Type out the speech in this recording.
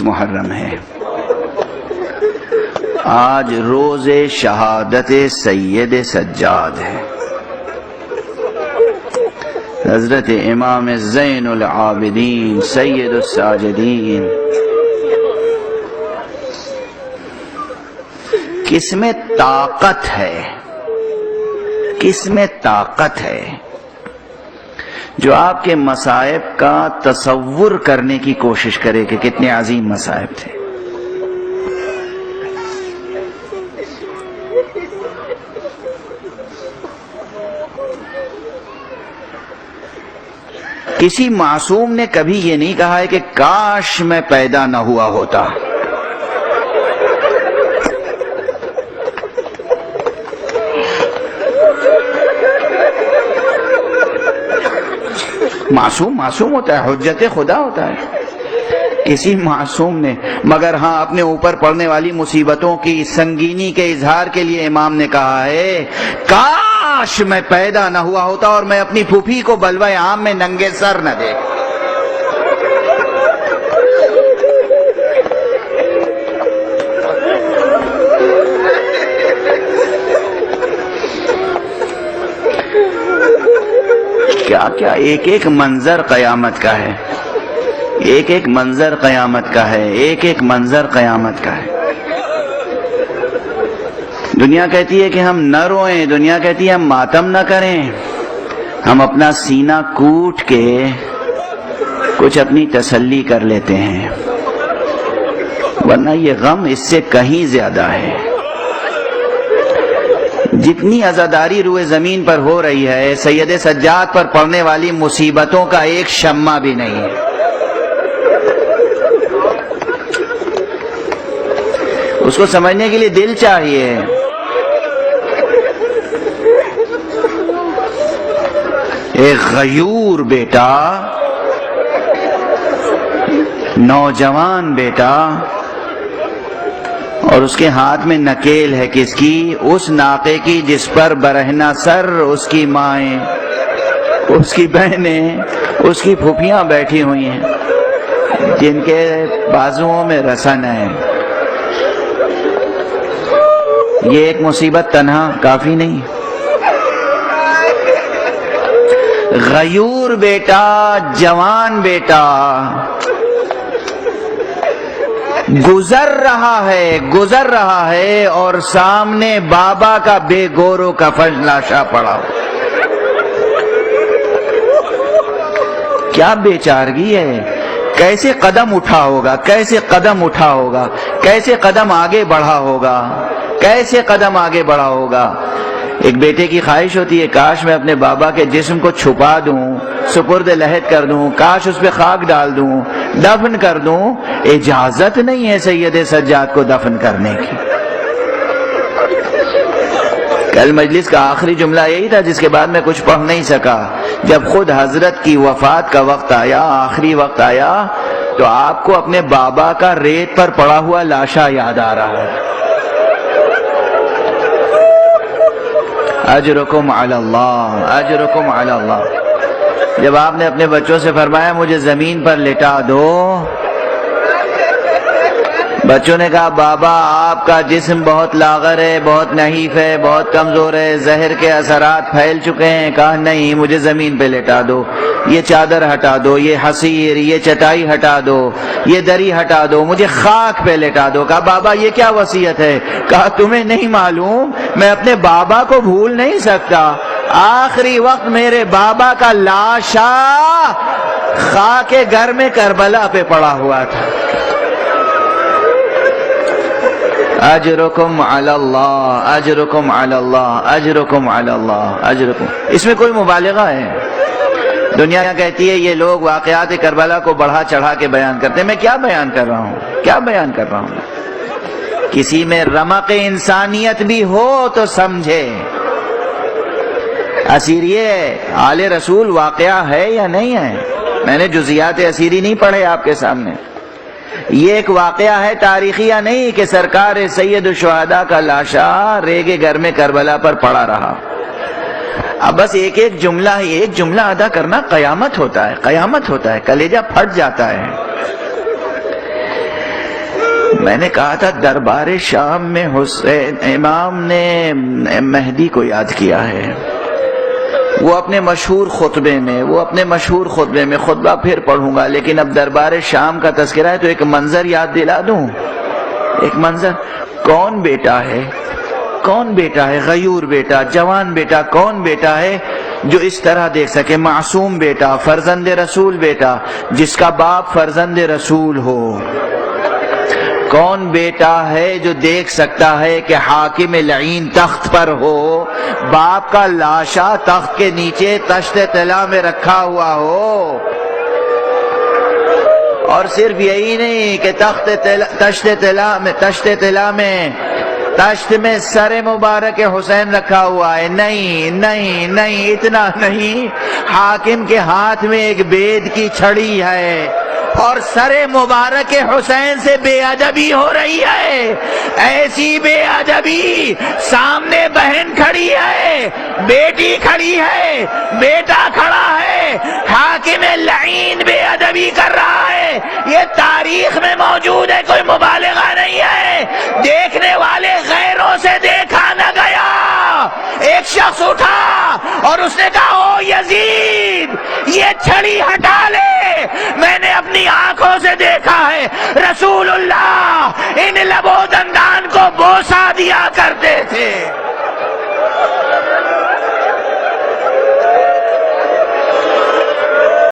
محرم ہے. آج روز شہادت سید سجاد ہے. حضرت امام زین العابدین سید الساجدین. کس میں طاقت ہے، کس میں طاقت ہے جو آپ کے مصائب کا تصور کرنے کی کوشش کرے کہ کتنے عظیم مصائب تھے. کسی معصوم نے کبھی یہ نہیں کہا ہے کہ کاش میں پیدا نہ ہوا ہوتا. معصوم ہوتا ہے، حجت خدا ہوتا ہے کسی معصوم نے. مگر ہاں اپنے اوپر پڑنے والی مصیبتوں کی سنگینی کے اظہار کے لیے امام نے کہا ہے کاش میں پیدا نہ ہوا ہوتا اور میں اپنی پھوپھی کو بلوہ عام میں ننگے سر نہ دیکھ. کیا کیا ایک ایک منظر قیامت کا ہے، ایک ایک منظر قیامت کا ہے، ایک ایک منظر قیامت کا ہے. دنیا کہتی ہے کہ ہم نہ روئیں، دنیا کہتی ہے ہم ماتم نہ کریں. ہم اپنا سینہ کوٹ کے کچھ اپنی تسلی کر لیتے ہیں، ورنہ یہ غم اس سے کہیں زیادہ ہے. جتنی عزاداری روئے زمین پر ہو رہی ہے سید سجاد پر پڑنے والی مصیبتوں کا ایک شمع بھی نہیں ہے. اس کو سمجھنے کے لیے دل چاہیے. ایک غیور بیٹا، نوجوان بیٹا، اور اس کے ہاتھ میں نکیل ہے کس کی؟ اس ناقے کی جس پر برہنہ سر اس کی مائیں، اس کی بہنیں، اس کی پھوپھیاں بیٹھی ہوئی ہیں جن کے بازوؤں میں رسن ہے. یہ ایک مصیبت تنہا کافی نہیں. غیور بیٹا، جوان بیٹا گزر رہا ہے اور سامنے بابا کا بے گور و کفن لاشا پڑا. کیا بیچارگی ہے. کیسے قدم اٹھا ہوگا، کیسے قدم اٹھا ہوگا، کیسے قدم آگے بڑھا ہوگا، کیسے قدم آگے بڑھا ہوگا. ایک بیٹے کی خواہش ہوتی ہے کاش میں اپنے بابا کے جسم کو چھپا دوں، سپرد لحد کر دوں، کاش اس پہ خاک ڈال دوں، دفن کر دوں. اجازت نہیں ہے سید سجاد کو دفن کرنے کی. کل مجلس کا آخری جملہ یہی تھا جس کے بعد میں کچھ پڑھ نہیں سکا. جب خود حضرت کی وفات کا وقت آیا، آخری وقت آیا، تو آپ کو اپنے بابا کا ریت پر پڑا ہوا لاشا یاد آ رہا ہے. اجرکم علی اللہ، اجرکم علی اللہ. جب آپ نے اپنے بچوں سے فرمایا مجھے زمین پر لٹا دو، بچوں نے کہا بابا آپ کا جسم بہت لاغر ہے، بہت نحیف ہے، بہت کمزور ہے، زہر کے اثرات پھیل چکے ہیں. کہا نہیں، مجھے زمین پہ لٹا دو، یہ چادر ہٹا دو، یہ حصیر، یہ چٹائی ہٹا دو، یہ دری ہٹا دو، مجھے خاک پہ لٹا دو. کہا بابا یہ کیا وصیت ہے؟ کہا تمہیں نہیں معلوم، میں اپنے بابا کو بھول نہیں سکتا. آخری وقت میرے بابا کا لاشا خاک گھر میں کربلا پہ پڑا ہوا تھا. اجرکم علی اللہ، اجرکم علی اللہ، اجرکم علی اللہ، اجرکم. اس میں کوئی مبالغہ ہے؟ دنیا کہتی ہے یہ لوگ واقعات کربلا کو بڑھا چڑھا کے بیان کرتے ہیں. میں کیا بیان کر رہا ہوں، کیا بیان کر رہا ہوں؟ کسی میں رمق انسانیت بھی ہو تو سمجھے. اسیریہ آل رسول واقعہ ہے یا نہیں ہے؟ میں نے جزیات اسیری نہیں پڑھے آپ کے سامنے. یہ ایک واقعہ ہے تاریخی یا نہیں کہ سرکار سید الشہداء کا لاشا ریگ گھر میں کربلا پر پڑا رہا. اب بس ایک جملہ ادا کرنا قیامت ہوتا ہے، قیامت ہوتا ہے، کلیجہ پھٹ جاتا ہے. میں نے کہا تھا دربار شام میں حسین امام نے مہدی کو یاد کیا ہے، وہ اپنے مشہور خطبے میں خطبہ پھر پڑھوں گا، لیکن اب دربار شام کا تذکرہ ہے تو ایک منظر یاد دلا دوں. ایک منظر، کون بیٹا ہے غیور بیٹا، جوان بیٹا، کون بیٹا ہے جو اس طرح دیکھ سکے؟ معصوم بیٹا، فرزند رسول بیٹا، جس کا باپ فرزند رسول ہو. کون بیٹا ہے جو دیکھ سکتا ہے کہ حاکم لعین تخت پر ہو، باپ کا لاشا تخت کے نیچے تشت طلا میں رکھا ہوا ہو؟ اور صرف یہی نہیں کہ تشت میں سر مبارک حسین رکھا ہوا ہے، نہیں، اتنا نہیں، حاکم کے ہاتھ میں ایک بید کی چھڑی ہے اور سر مبارک حسین سے بے ادبی ہو رہی ہے. ایسی بے ادبی، سامنے بہن کھڑی ہے، بیٹی کھڑی ہے، بیٹا کھڑا ہے، حاکم لعین بے ادبی کر رہا ہے. یہ تاریخ میں موجود ہے، کوئی مبالغہ نہیں ہے. دیکھنے والے غیروں سے دیکھا نہ گیا. ایک شخص اٹھا اور اس نے کہا، او یزید، یہ چھڑی ہٹا لے، میں نے اپنی آنکھوں سے دیکھا ہے رسول اللہ ان لب و دندان کو بوسہ دیا کرتے تھے.